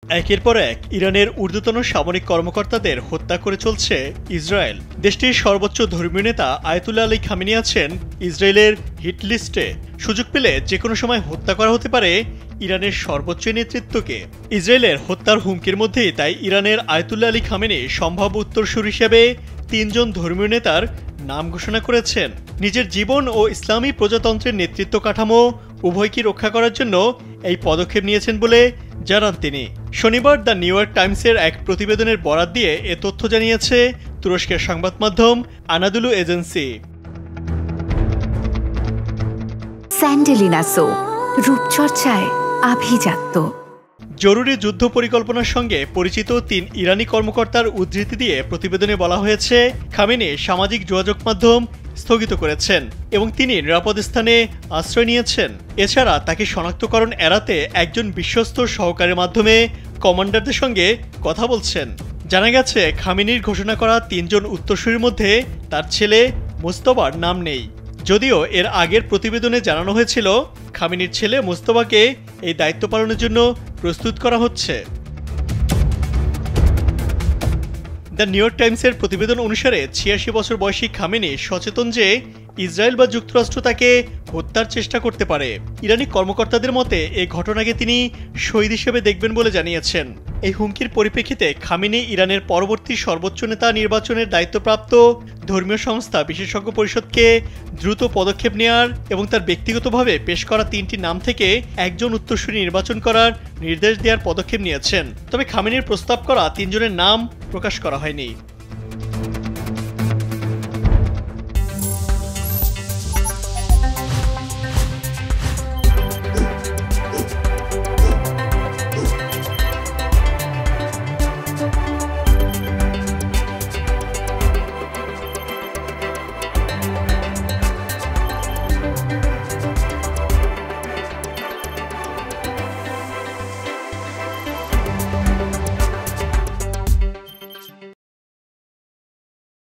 একের পর এক ইরানের ঊর্ধ্বতন সামরিক কর্মকর্তাদের হত্যা করে চলছে ইসরায়েল। দেশটির সর্বোচ্চ ধর্মীয় নেতা আয়াতুল্লাহ আলী খামেনি আছেন ইসরায়েলের হিট লিস্টে। সুযোগ পেলে যে কোনো সময় হত্যা করা হতে পারে ইরানের সর্বোচ্চ নেতৃত্বকে। ইসরায়েলের হত্যার হুমকির মধ্যেই তাই ইরানের আয়াতুল্লাহ আলী খামেনি সম্ভাব্য উত্তরসূরি হিসেবে ৩ জন ধর্মীয় নেতার নাম ঘোষণা করেছেন। নিজের জীবন ও ইসলামী প্রজাতন্ত্রের নেতৃত্ব কাঠামো উভয়কে রক্ষা করার জন্য এই পদক্ষেপ নিয়েছেন বলে জানান তিনি। শনিবার দ্য নিউ ইয়র্ক টাইমসের এক প্রতিবেদনের বরাত দিয়ে এ তথ্য জানিয়েছে তুরস্কের সংবাদ মাধ্যম আনাদুলু এজেন্সি। স্যান্ডেলিনা সো, রূপচর্চায় আভিজাত্য। জরুরি যুদ্ধ পরিকল্পনার সঙ্গে পরিচিত ৩ ইরানি কর্মকর্তার উদ্ধৃতি দিয়ে প্রতিবেদনে বলা হয়েছে, খামেনি সামাজিক যোগাযোগ মাধ্যম স্থগিত করেছেন এবং তিনি নিরাপদ স্থানে আশ্রয় নিয়েছেন। এছাড়া তাকে শনাক্তকরণ এড়াতে একজন বিশ্বস্ত সহকারের মাধ্যমে কমান্ডারদের সঙ্গে কথা বলছেন। জানা গেছে, খামেনির ঘোষণা করা ৩ জন উত্তরসূরির মধ্যে তার ছেলে মুস্তফার নাম নেই। যদিও এর আগের প্রতিবেদনে জানানো হয়েছিল, খামেনির ছেলে মুস্তফাকে এই দায়িত্ব পালনের জন্য প্রস্তুত করা হচ্ছে। দ্য নিউ ইয়র্ক টাইমসের প্রতিবেদন অনুসারে ৮৬ বছর বয়সী খামেনি সচেতন যে ইসরায়েল বা যুক্তরাষ্ট্র তাকে হত্যার চেষ্টা করতে পারে। ইরানি কর্মকর্তাদের মতে এই ঘটনাকে তিনি শহীদ হিসেবে দেখবেন বলে জানিয়েছেন। এই হুমকির পরিপ্রেক্ষিতে খামেনি ইরানের পরবর্তী সর্বোচ্চ নেতা নির্বাচনের দায়িত্বপ্রাপ্ত ধর্মীয় সংস্থা বিশেষজ্ঞ পরিষদকে দ্রুত পদক্ষেপ নেওয়ার এবং তার ব্যক্তিগতভাবে পেশ করা ৩টি নাম থেকে একজন উত্তরসূরি নির্বাচন করার নির্দেশ দেওয়ার পদক্ষেপ নিয়েছেন। তবে খামেনির প্রস্তাব করা ৩ জনের নাম প্রকাশ করা হয়নি।